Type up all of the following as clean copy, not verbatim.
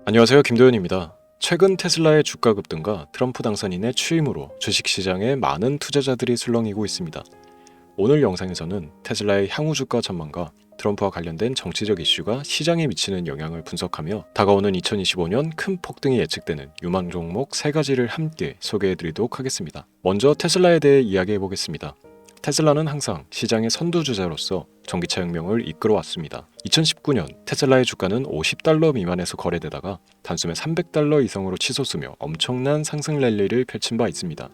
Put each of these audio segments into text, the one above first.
안녕하세요, 김도현입니다. 최근 테슬라의 주가 급등과 트럼프 당선인의 취임으로 주식시장에 많은 투자자들이 술렁이고 있습니다. 오늘 영상에서는 테슬라의 향후 주가 전망과 트럼프와 관련된 정치적 이슈가 시장에 미치는 영향을 분석하며 다가오는 2025년 큰 폭등이 예측되는 유망 종목 3가지를 함께 소개해드리도록 하겠습니다. 먼저 테슬라에 대해 이야기해보겠습니다. 테슬라는 항상 시장의 선두주자로서 전기차 혁명을 이끌어왔습니다. 2019년 테슬라의 주가는 $50 미만에서 거래되다가 단숨에 $300 이상으로 치솟으며 엄청난 상승 랠리를 펼친 바 있습니다.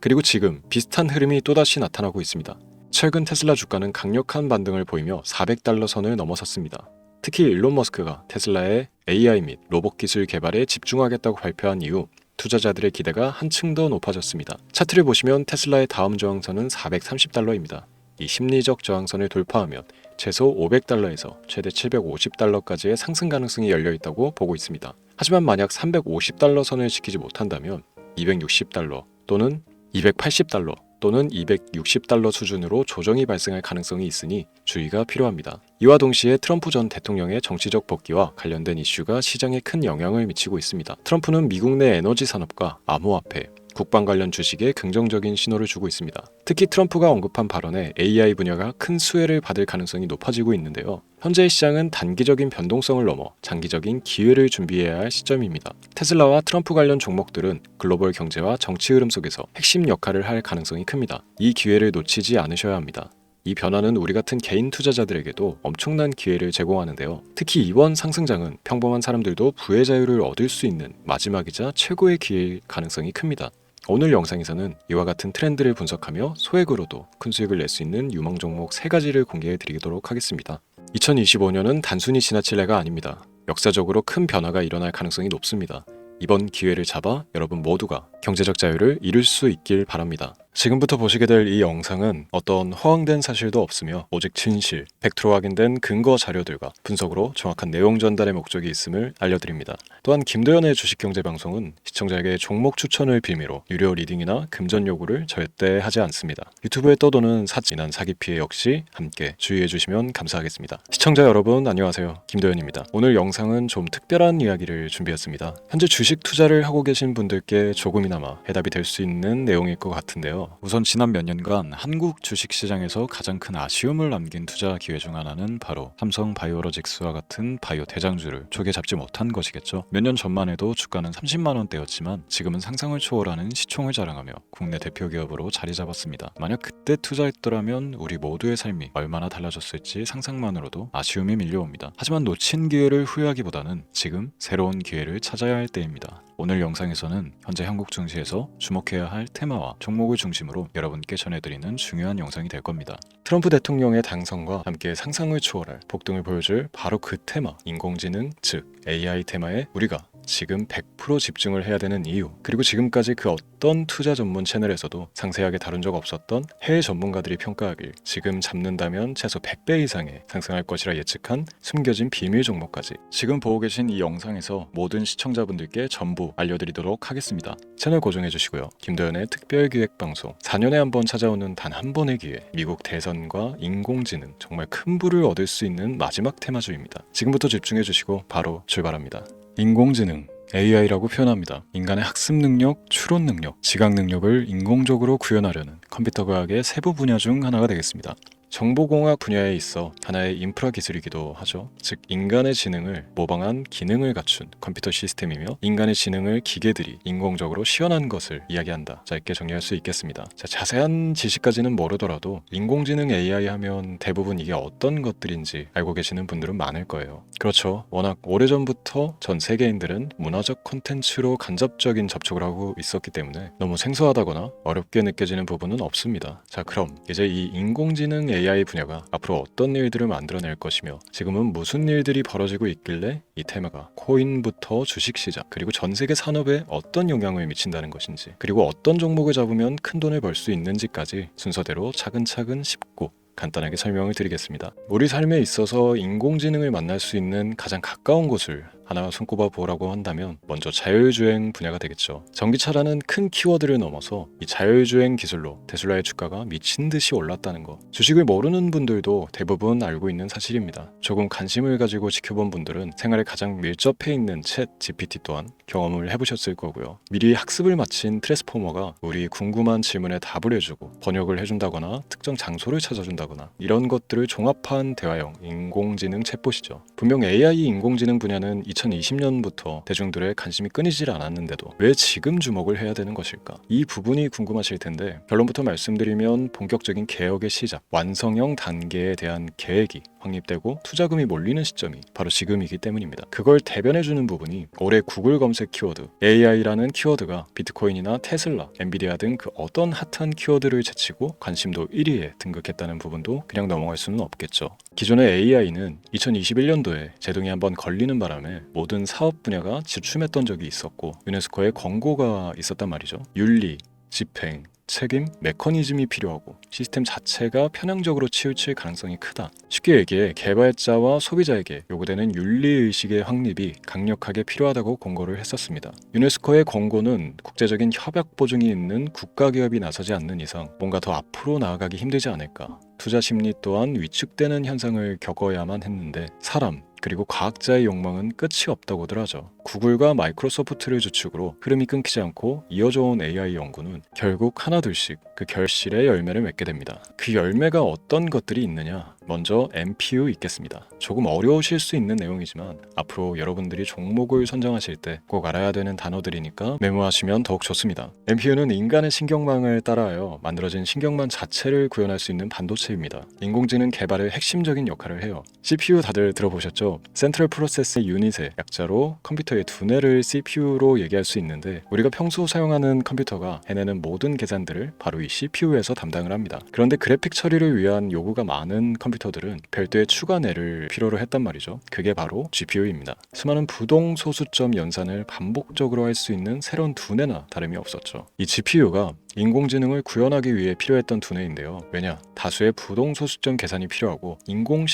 그리고 지금 비슷한 흐름이 또다시 나타나고 있습니다. 최근 테슬라 주가는 강력한 반등을 보이며 $400 선을 넘어섰습니다. 특히 일론 머스크가 테슬라의 AI 및 로봇 기술 개발에 집중하겠다고 발표한 이후 투자자들의 기대가 한층 더 높아졌습니다. 차트를 보시면 테슬라의 다음 저항선은 $430입니다. 이 심리적 저항선을 돌파하면 최소 $500에서 최대 $750까지의 상승 가능성이 열려있다고 보고 있습니다. 하지만 만약 $350 선을 지키지 못한다면 $260 또는 $280 또는 $260 수준으로 조정이 발생할 가능성이 있으니 주의가 필요합니다. 이와 동시에 트럼프 전 대통령의 정치적 복귀와 관련된 이슈가 시장에 큰 영향을 미치고 있습니다. 트럼프는 미국 내 에너지 산업과 암호화폐, 국방 관련 주식에 긍정적인 신호를 주고 있습니다. 특히 트럼프가 언급한 발언에 AI 분야가 큰 수혜를 받을 가능성이 높아지고 있는데요. 현재의 시장은 단기적인 변동성을 넘어 장기적인 기회를 준비해야 할 시점입니다. 테슬라와 트럼프 관련 종목들은 글로벌 경제와 정치 흐름 속에서 핵심 역할을 할 가능성이 큽니다. 이 기회를 놓치지 않으셔야 합니다. 이 변화는 우리 같은 개인 투자자들에게도 엄청난 기회를 제공하는데요. 특히 이번 상승장은 평범한 사람들도 부의 자유를 얻을 수 있는 마지막이자 최고의 기회일 가능성이 큽니다. 오늘 영상에서는 이와 같은 트렌드를 분석하며 소액으로도 큰 수익을 낼 수 있는 유망 종목 3가지를 공개해 드리도록 하겠습니다. 2025년은 단순히 지나칠 해가 아닙니다. 역사적으로 큰 변화가 일어날 가능성이 높습니다. 이번 기회를 잡아 여러분 모두가 경제적 자유를 이룰 수 있길 바랍니다. 지금부터 보시게 될 이 영상은 어떤 허황된 사실도 없으며 오직 진실, 팩트로 확인된 근거 자료들과 분석으로 정확한 내용 전달의 목적이 있음을 알려드립니다. 또한 김도현의 주식경제방송은 시청자에게 종목 추천을 빌미로 유료 리딩이나 금전 요구를 절대 하지 않습니다. 유튜브에 떠도는 사진한 사기 피해 역시 함께 주의해 주시면 감사하겠습니다. 시청자 여러분 안녕하세요. 김도현입니다. 오늘 영상은 좀 특별한 이야기를 준비했습니다. 현재 주식 투자를 하고 계신 분들께 조금이나마 해답이 될 수 있는 내용일 것 같은데요. 우선 지난 몇 년간 한국 주식시장에서 가장 큰 아쉬움을 남긴 투자 기회 중 하나는 바로 삼성 바이오로직스와 같은 바이오 대장주를 조개 잡지 못한 것이겠죠. 몇 년 전만 해도 주가는 30만 원대였지만 지금은 상상을 초월하는 시총을 자랑하며 국내 대표 기업으로 자리 잡았습니다. 만약 그때 투자했더라면 우리 모두의 삶이 얼마나 달라졌을지 상상만으로도 아쉬움이 밀려옵니다. 하지만 놓친 기회를 후회하기보다는 지금 새로운 기회를 찾아야 할 때입니다. 오늘 영상에서는 현재 한국 증시에서 주목해야 할 테마와 종목을 중심으로 여러분께 전해드리는 중요한 영상이 될 겁니다. 트럼프 대통령의 당선과 함께 상상을 초월할 폭등을 보여줄 바로 그 테마, 인공지능, 즉 AI 테마에 우리가 지금 100% 집중을 해야 되는 이유, 그리고 지금까지 그 어떤 투자 전문 채널에서도 상세하게 다룬 적 없었던 해외 전문가들이 평가하길 지금 잡는다면 최소 100배 이상의 상승할 것이라 예측한 숨겨진 비밀 종목까지 지금 보고 계신 이 영상에서 모든 시청자분들께 전부 알려드리도록 하겠습니다. 채널 고정해 주시고요. 김도현의 특별기획방송 4년에 한 번 찾아오는 단 한 번의 기회, 미국 대선과 인공지능, 정말 큰 부를 얻을 수 있는 마지막 테마주입니다. 지금부터 집중해 주시고 바로 출발합니다. 인공지능, AI라고 표현합니다. 인간의 학습 능력, 추론 능력, 지각 능력을 인공적으로 구현하려는 컴퓨터 과학의 세부 분야 중 하나가 되겠습니다. 정보공학 분야에 있어 하나의 인프라 기술이기도 하죠. 즉 인간의 지능을 모방한 기능을 갖춘 컴퓨터 시스템이며 인간의 지능을 기계들이 인공적으로 시연한 것을 이야기한다. 짧게 정리할 수 있겠습니다. 자세한 지식까지는 모르더라도 인공지능 AI 하면 대부분 이게 어떤 것들인지 알고 계시는 분들은 많을 거예요. 그렇죠. 워낙 오래전부터 전 세계인들은 문화적 콘텐츠로 간접적인 접촉을 하고 있었기 때문에 너무 생소하다거나 어렵게 느껴지는 부분은 없습니다. 자, 그럼 이제 이 인공지능 AI 분야가 앞으로 어떤 일들을 만들어낼 것이며 지금은 무슨 일들이 벌어지고 있길래 이 테마가 코인부터 주식시장 그리고 전 세계 산업에 어떤 영향을 미친다는 것인지, 그리고 어떤 종목을 잡으면 큰 돈을 벌 수 있는지까지 순서대로 차근차근 짚고 간단하게 설명을 드리겠습니다. 우리 삶에 있어서 인공지능을 만날 수 있는 가장 가까운 곳을 하나 손꼽아 보라고 한다면 먼저 자율주행 분야가 되겠죠. 전기차라는 큰 키워드를 넘어서 이 자율주행 기술로 테슬라의 주가가 미친 듯이 올랐다는 거. 주식을 모르는 분들도 대부분 알고 있는 사실입니다. 조금 관심을 가지고 지켜본 분들은 생활에 가장 밀접해 있는 챗 GPT 또한 경험을 해보셨을 거고요. 미리 학습을 마친 트랜스포머가 우리 궁금한 질문에 답을 해주고 번역을 해준다거나 특정 장소를 찾아준다거나 이런 것들을 종합한 대화형 인공지능 챗봇이죠. 분명 AI 인공지능 분야는 2020년부터 대중들의 관심이 끊이질 않았는데도 왜 지금 주목을 해야 되는 것일까? 이 부분이 궁금하실 텐데 결론부터 말씀드리면 본격적인 개혁의 시작, 완성형 단계에 대한 계획이 확립되고 투자금이 몰리는 시점이 바로 지금이기 때문입니다. 그걸 대변해주는 부분이 올해 구글 검색 키워드 AI라는 키워드가 비트코인이나 테슬라, 엔비디아 등 그 어떤 핫한 키워드를 제치고 관심도 1위에 등극했다는 부분도 그냥 넘어갈 수는 없겠죠. 기존의 AI는 2021년도에 제동이 한번 걸리는 바람에 모든 사업 분야가 주춤했던 적이 있었고 유네스코의 권고가 있었단 말이죠. 윤리, 집행, 책임, 메커니즘이 필요하고 시스템 자체가 편향적으로 치우칠 가능성이 크다. 쉽게 얘기해 개발자와 소비자에게 요구되는 윤리의식의 확립이 강력하게 필요하다고 권고를 했었습니다. 유네스코의 권고는 국제적인 협약 보증이 있는 국가기업이 나서지 않는 이상 뭔가 더 앞으로 나아가기 힘들지 않을까. 투자 심리 또한 위축되는 현상을 겪어야만 했는데 사람 그리고 과학자의 욕망은 끝이 없다고들 하죠. 구글과 마이크로소프트를 주축으로 흐름이 끊기지 않고 이어져온 AI 연구는 결국 하나둘씩 그 결실의 열매를 맺게 됩니다. 그 열매가 어떤 것들이 있느냐? 먼저 NPU 있겠습니다. 조금 어려우실 수 있는 내용이지만 앞으로 여러분들이 종목을 선정하실 때 꼭 알아야 되는 단어들이니까 메모하시면 더욱 좋습니다. NPU는 인간의 신경망을 따라하여 만들어진 신경망 자체를 구현할 수 있는 반도체입니다. 인공지능 개발의 핵심적인 역할을 해요. CPU 다들 들어보셨죠? 센트럴 프로세스 유닛의 약자로 컴퓨터의 두뇌를 CPU로 얘기할 수 있는데 우리가 평소 사용하는 컴퓨터가 해내는 모든 계산들을 바로 이 CPU에서 담당을 합니다. 그런데 그래픽 처리를 위한 요구가 많은 컴퓨터들은 별도의 추가뇌를 필요로 했단 말이죠. 그게 바로 GPU입니다. 수많은 부동 소수점 연산을 반복적으로 할 수 있는 새로운 두뇌나 다름이 없었죠. 이 GPU가 인공지능을 구현하기 위해 필요했던 두뇌인데요. 왜냐? 다수의 부동 소수점 계산이 필요하고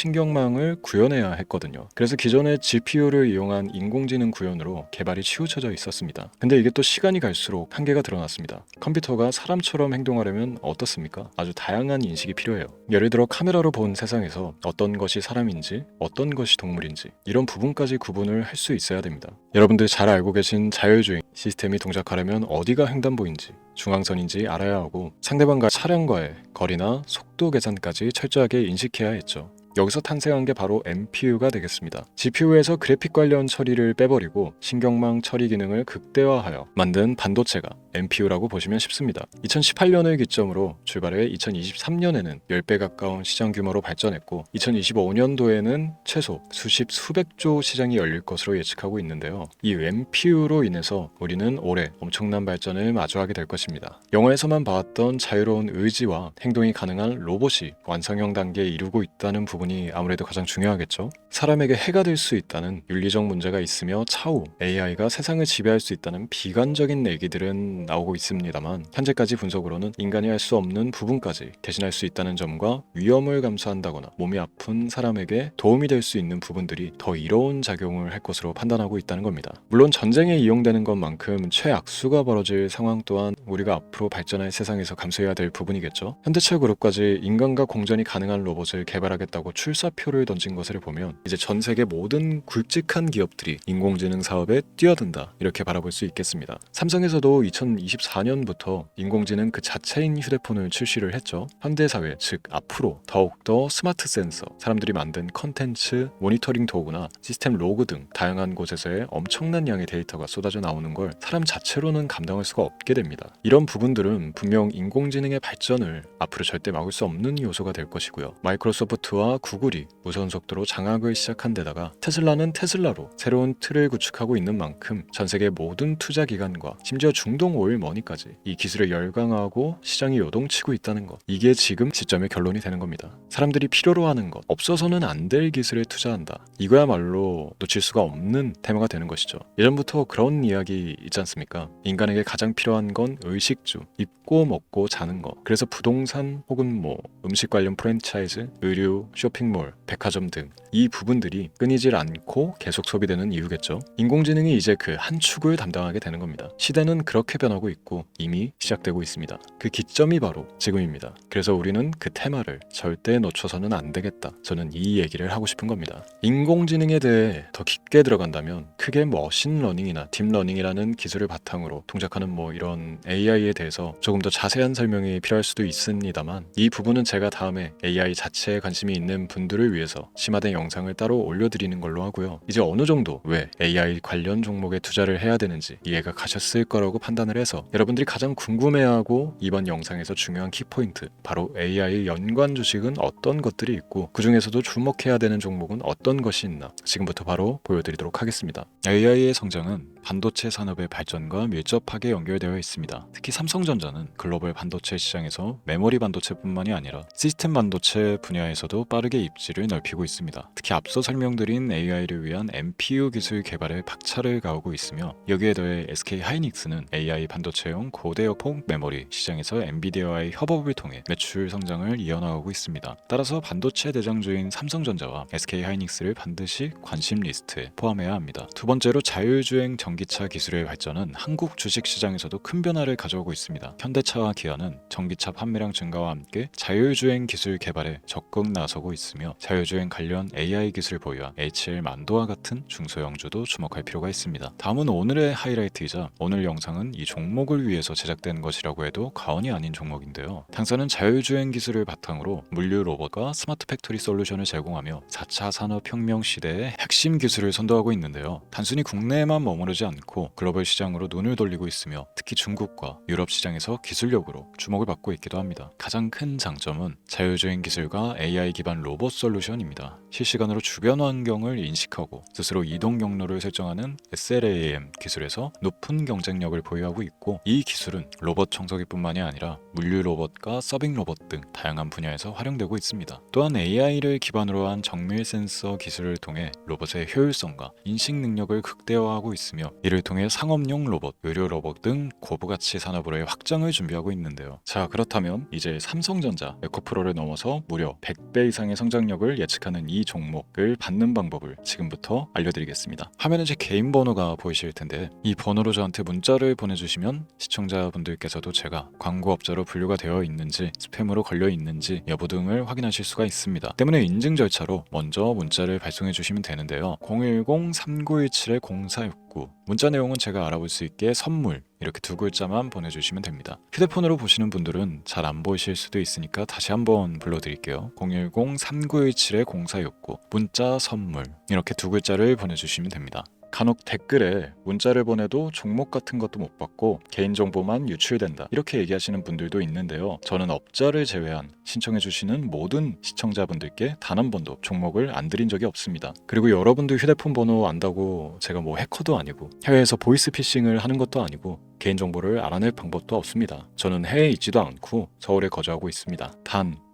인공신경망을 구현해야 했거든요. 그래서 기존의 GPU를 이용한 인공지능 구현으로 개발이 치우쳐져 있었습니다. 근데 이게 또 시간이 갈수록 한계가 드러났습니다. 컴퓨터가 사람처럼 행동하려면 어떻습니까? 아주 다양한 인식이 필요해요. 예를 들어 카메라로 본 세상에서 어떤 것이 사람인지 어떤 것이 동물인지 이런 부분까지 구분을 할 수 있어야 됩니다. 여러분들 잘 알고 계신 자율주행 시스템이 동작하려면 어디가 횡단보인지 중앙선인지 알아야 하고 상대방과 차량과의 거리나 속도 계산까지 철저하게 인식해야 했죠. 여기서 탄생한 게 바로 NPU가 되겠습니다. GPU에서 그래픽 관련 처리를 빼버리고 신경망 처리 기능을 극대화하여 만든 반도체가 NPU라고 보시면 쉽습니다. 2018년을 기점으로 출발해 2023년에는 10배 가까운 시장 규모로 발전했고 2025년도에는 최소 수백조 시장이 열릴 것으로 예측하고 있는데요. 이 NPU로 인해서 우리는 올해 엄청난 발전을 마주하게 될 것입니다. 영화에서만 봐왔던 자유로운 의지와 행동이 가능한 로봇이 완성형 단계에 이르고 있다는 부분이 아무래도 가장 중요하겠죠. 사람에게 해가 될 수 있다는 윤리적 문제가 있으며 차후 AI가 세상을 지배할 수 있다는 비관적인 얘기들은 나오고 있습니다만 현재까지 분석으로는 인간이 할 수 없는 부분까지 대신할 수 있다는 점과 위험을 감수한다거나 몸이 아픈 사람에게 도움이 될 수 있는 부분들이 더 이로운 작용을 할 것으로 판단하고 있다는 겁니다. 물론 전쟁에 이용되는 것만큼 최악수가 벌어질 상황 또한 우리가 앞으로 발전할 세상에서 감수해야 될 부분이겠죠. 현대차 그룹까지 인간과 공전이 가능한 로봇을 개발하겠다고 출사표를 던진 것을 보면 이제 전 세계 모든 굵직한 기업들이 인공지능 사업에 뛰어든다 이렇게 바라볼 수 있겠습니다. 삼성에서도 2024년부터 인공지능 그 자체인 휴대폰을 출시를 했죠. 현대사회 즉 앞으로 더욱더 스마트 센서, 사람들이 만든 컨텐츠, 모니터링 도구나 시스템 로그 등 다양한 곳에서의 엄청난 양의 데이터가 쏟아져 나오는 걸 사람 자체로는 감당할 수가 없게 됩니다. 이런 부분들은 분명 인공지능의 발전을 앞으로 절대 막을 수 없는 요소가 될 것이고요. 마이크로소프트와 구글이 무선 속도로 장악을 시작한 데다가 테슬라는 테슬라로 새로운 틀을 구축하고 있는 만큼 전 세계 모든 투자 기관과 심지어 중동 올 머니까지 이 기술에 열광하고 시장이 요동치고 있다는 것, 이게 지금 시점의 결론이 되는 겁니다. 사람들이 필요로 하는 것, 없어서는 안 될 기술에 투자한다. 이거야말로 놓칠 수가 없는 테마가 되는 것이죠. 예전부터 그런 이야기 있지 않습니까? 인간에게 가장 필요한 건 의식주, 입고 먹고 자는 것. 그래서 부동산 혹은 뭐 음식 관련 프랜차이즈, 의류, 쇼핑몰, 백화점 등 이 부분들이 끊이질 않고 계속 소비되는 이유겠죠. 인공지능이 이제 그 한 축을 담당하게 되는 겁니다. 시대는 그렇게 변하고 있고 이미 시작되고 있습니다. 그 기점이 바로 지금입니다. 그래서 우리는 그 테마를 절대 놓쳐서는 안 되겠다. 저는 이 얘기를 하고 싶은 겁니다. 인공지능에 대해 더 깊게 들어간다면 크게 머신러닝이나 딥러닝이라는 기술을 바탕으로 동작하는 뭐 이런 AI에 대해서 조금 더 자세한 설명이 필요할 수도 있습니다만, 이 부분은 제가 다음에 AI 자체에 관심이 있는 분들을 위해서 심화된 영상을 따로 올려드리는 걸로 하고요. 이제 어느 정도 왜 AI 관련 종목에 투자를 해야 되는지 이해가 가셨을 거라고 판단을 해서 여러분들이 가장 궁금해하고 이번 영상에서 중요한 키포인트, 바로 AI 연관 주식은 어떤 것들이 있고 그 중에서도 주목해야 되는 종목은 어떤 것이 있나 지금부터 바로 보여드리도록 하겠습니다. AI의 성장은 반도체 산업의 발전과 밀접하게 연결되어 있습니다. 특히 삼성전자는 글로벌 반도체 시장에서 메모리 반도체뿐만이 아니라 시스템 반도체 분야에서도 빠르게 입지를 넓히고 있습니다. 특히 앞서 설명드린 AI를 위한 NPU 기술 개발에 박차를 가하고 있으며, 여기에 더해 SK 하이닉스는 AI 반도체용 고대역폭 메모리 시장에서 엔비디아와의 협업을 통해 매출 성장을 이어나가고 있습니다. 따라서 반도체 대장주인 삼성전자와 SK 하이닉스를 반드시 관심 리스트에 포함해야 합니다. 두 번째로 자율주행 전기차 기술의 발전은 한국 주식시장에서도 큰 변화를 가져오고 있습니다. 현대차와 기아는 전기차 판매량 증가와 함께 자율주행 기술 개발에 적극 나서고 있으며, 자율주행 관련 AI 기술 보유한 HL만도와 같은 중소형주도 주목할 필요가 있습니다. 다음은 오늘의 하이라이트이자 오늘 영상은 이 종목을 위해서 제작된 것이라고 해도 과언이 아닌 종목인데요. 당사는 자율주행 기술을 바탕으로 물류 로봇과 스마트 팩토리 솔루션을 제공하며 4차 산업혁명 시대의 핵심 기술을 선도하고 있는데요. 단순히 국내에만 머무르지 않고 글로벌 시장으로 눈을 돌리고 있으며, 특히 중국과 유럽 시장에서 기술력으로 주목을 받고 있기도 합니다. 가장 큰 장점은 자율주행 기술과 AI 기반 로봇 솔루션입니다. 실시간으로 주변 환경을 인식하고 스스로 이동 경로를 설정하는 SLAM 기술에서 높은 경쟁력을 보유하고 있고, 이 기술은 로봇 청소기뿐만이 아니라 물류 로봇과 서빙 로봇 등 다양한 분야에서 활용되고 있습니다. 또한 AI를 기반으로 한 정밀 센서 기술을 통해 로봇의 효율성과 인식 능력을 극대화하고 있으며, 이를 통해 상업용 로봇, 의료 로봇 등 고부가치 산업으로의 확장을 준비하고 있는데요. 자, 그렇다면 이제 삼성전자, 에코프로를 넘어서 무려 100배 이상의 성장력을 예측하는 이 종목을 받는 방법을 지금부터 알려드리겠습니다. 화면에 제 개인 번호가 보이실 텐데, 이 번호로 저한테 문자를 보내주시면 시청자분들께서도 제가 광고업자로 분류가 되어 있는지, 스팸으로 걸려 있는지 여부 등을 확인하실 수가 있습니다. 때문에 인증 절차로 먼저 문자를 발송해 주시면 되는데요. 010-3917-0469, 문자 내용은 제가 알아볼 수 있게 선물 이렇게 두 글자만 보내주시면 됩니다. 휴대폰으로 보시는 분들은 잘 안 보이실 수도 있으니까 다시 한번 불러드릴게요. 010-3917-0469, 문자 선물 이렇게 두 글자를 보내주시면 됩니다. 간혹 댓글에 문자를 보내도 종목 같은 것도 못 받고 개인정보만 유출된다 이렇게 얘기하시는 분들도 있는데요. 저는 업자를 제외한 신청해주시는 모든 시청자분들께 단 한 번도 종목을 안 드린 적이 없습니다. 그리고 여러분들 휴대폰 번호 안다고 제가 뭐 해커도 아니고 해외에서 보이스피싱을 하는 것도 아니고 개인정보를 알아낼 방법도 없습니다. 저는 해외에 있지도 않고 서울에 거주하고 있습니다.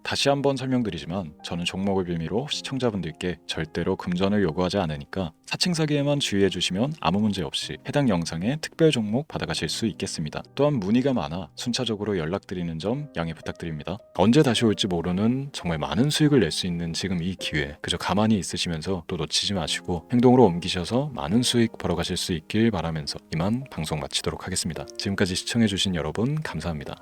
다시 한번 설명드리지만 저는 종목을 빌미로 시청자분들께 절대로 금전을 요구하지 않으니까 사칭 사기에만 주의해 주시면 아무 문제 없이 해당 영상에 특별 종목 받아가실 수 있겠습니다. 또한 문의가 많아 순차적으로 연락드리는 점 양해 부탁드립니다. 언제 다시 올지 모르는 정말 많은 수익을 낼 수 있는 지금 이 기회, 그저 가만히 있으시면서 또 놓치지 마시고 행동으로 옮기셔서 많은 수익 벌어가실 수 있길 바라면서 이만 방송 마치도록 하겠습니다. 지금까지 시청해 주신 여러분 감사합니다.